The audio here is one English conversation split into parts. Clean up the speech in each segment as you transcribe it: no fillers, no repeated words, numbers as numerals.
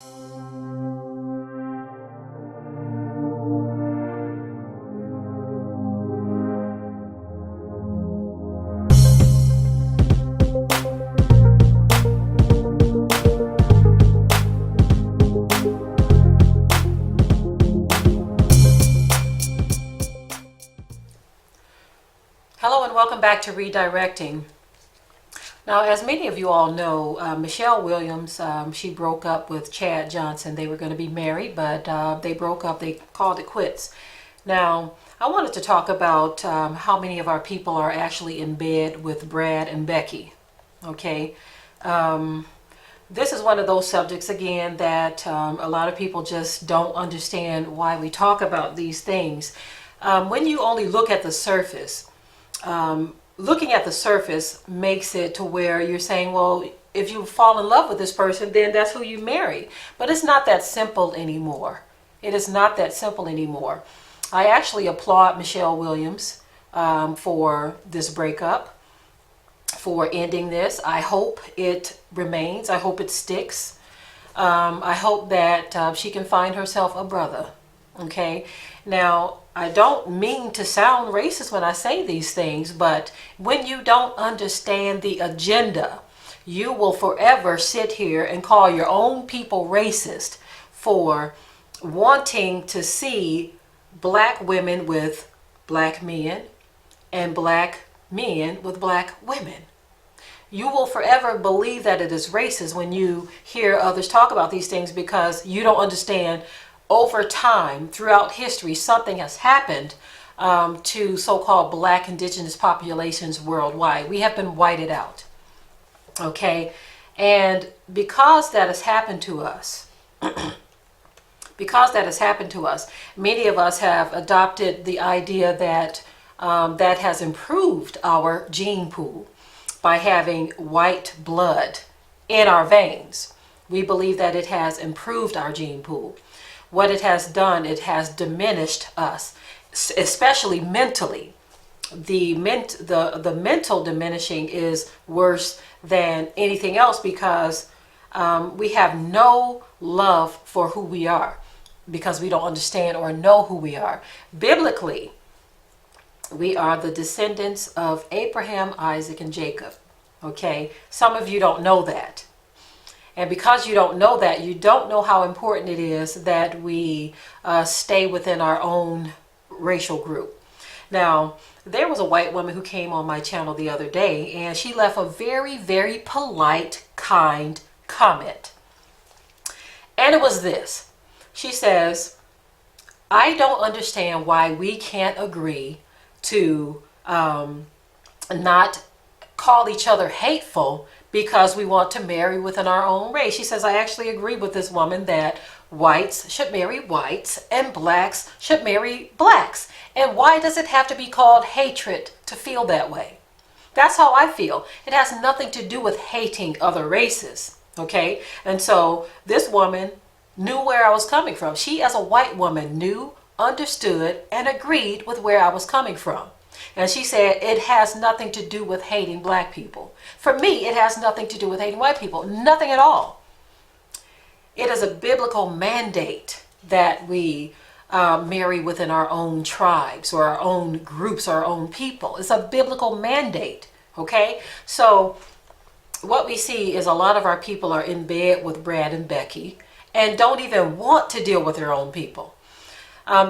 Hello and welcome back to Redirecting. Now, as many of you all know, Michelle Williams, she broke up with Chad Johnson. They were going to be married, but they broke up. They called it quits. Now, I wanted to talk about how many of our people are actually in bed with Brad and Becky. Okay. This is one of those subjects, again, that a lot of people just don't understand why we talk about these things. When you only look at the surface, looking at the surface makes it to where you're saying, well, if you fall in love with this person, then that's who you marry. But it's not that simple anymore. It is not that simple anymore. I actually applaud Michelle Williams for this breakup, for ending this. I hope it remains. I hope it sticks. I hope that she can find herself a brother. Okay. Now, I don't mean to sound racist when I say these things, but when you don't understand the agenda, you will forever sit here and call your own people racist for wanting to see black women with black men and black men with black women. You will forever believe that it is racist when you hear others talk about these things, because you don't understand. Over time, throughout history, something has happened to so-called black indigenous populations worldwide. We have been whited out. Okay? And because that has happened to us, many of us have adopted the idea that that has improved our gene pool by having white blood in our veins. We believe that it has improved our gene pool. What it has done, it has diminished us, especially mentally. The mental diminishing is worse than anything else, because we have no love for who we are, because we don't understand or know who we are. Biblically, we are the descendants of Abraham, Isaac, and Jacob. Okay? Some of you don't know that. And because you don't know that, you don't know how important it is that we stay within our own racial group. Now, there was a white woman who came on my channel the other day, and she left a very, very polite, kind comment. And it was this. She says, I don't understand why we can't agree to not call each other hateful because we want to marry within our own race. She says, I actually agree with this woman that whites should marry whites and blacks should marry blacks. And why does it have to be called hatred to feel that way? That's how I feel. It has nothing to do with hating other races. Okay? And so this woman knew where I was coming from. She, as a white woman, knew, understood, and agreed with where I was coming from. And she said, it has nothing to do with hating black people. For me, it has nothing to do with hating white people. Nothing at all. It is a biblical mandate that we marry within our own tribes or our own groups, our own people. It's a biblical mandate. Okay? So what we see is a lot of our people are in bed with Brad and Becky and don't even want to deal with their own people.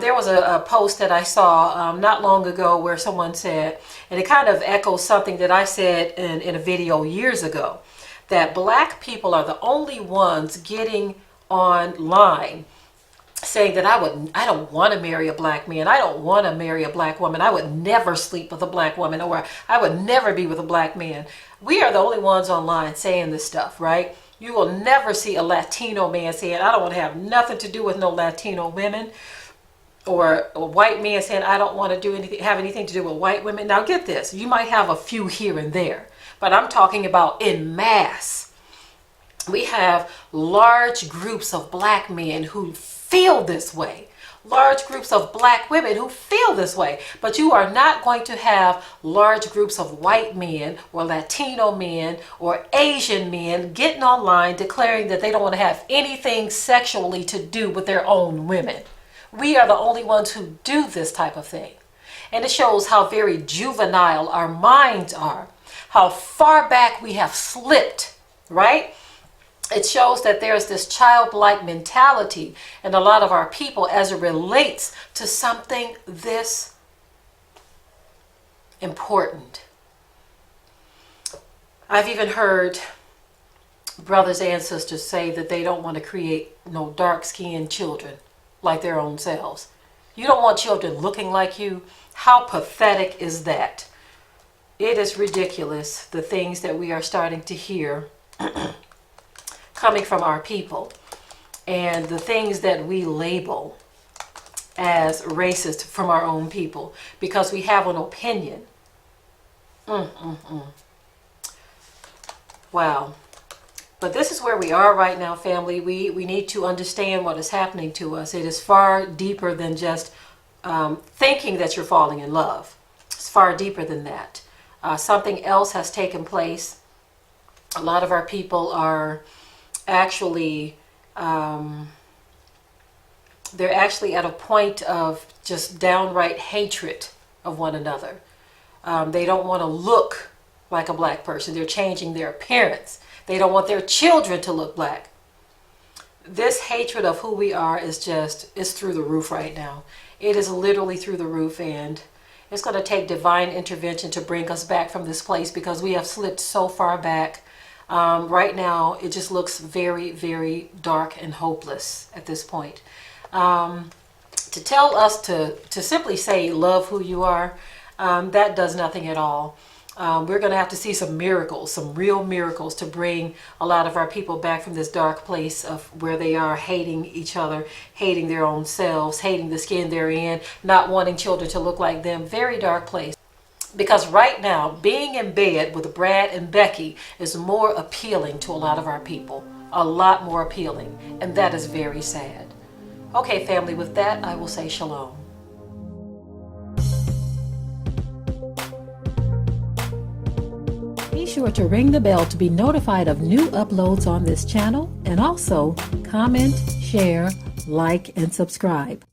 There was a post that I saw not long ago where someone said, and it kind of echoes something that I said in a video years ago, that black people are the only ones getting online saying that I don't want to marry a black man, I don't want to marry a black woman, I would never sleep with a black woman, or I would never be with a black man. We are the only ones online saying this stuff, right? You will never see a Latino man saying, I don't want to have nothing to do with no Latino women. Or a white man saying, I don't want to have anything to do with white women. Now get this, you might have a few here and there, but I'm talking about en masse. We have large groups of black men who feel this way, large groups of black women who feel this way, but you are not going to have large groups of white men or Latino men or Asian men getting online declaring that they don't want to have anything sexually to do with their own women. We are the only ones who do this type of thing. And it shows how very juvenile our minds are, how far back we have slipped, right? It shows that there's this childlike mentality in a lot of our people as it relates to something this important. I've even heard brothers and sisters say that they don't want to create no dark-skinned children like their own selves. You don't want children looking like you. How pathetic is that? It is ridiculous, the things that we are starting to hear coming from our people, and the things that we label as racist from our own people because we have an opinion. Wow. But this is where we are right now, family. We need to understand what is happening to us. It is far deeper than just thinking that you're falling in love. It's far deeper than that. Something else has taken place. A lot of our people are actually they're actually at a point of just downright hatred of one another. They don't want to look like a black person. They're changing their appearance. They don't want their children to look black. This hatred of who we are is through the roof right now. It is literally through the roof, and it's going to take divine intervention to bring us back from this place because we have slipped so far back. Right now, it just looks very, very dark and hopeless at this point. To tell us to simply say, love who you are, that does nothing at all. We're going to have to see some miracles, some real miracles to bring a lot of our people back from this dark place of where they are hating each other, hating their own selves, hating the skin they're in, not wanting children to look like them. Very dark place. Because right now, being in bed with Brad and Becky is more appealing to a lot of our people. A lot more appealing. And that is very sad. Okay, family, with that, I will say shalom. Be sure to ring the bell to be notified of new uploads on this channel. And also, comment, share, like, and subscribe.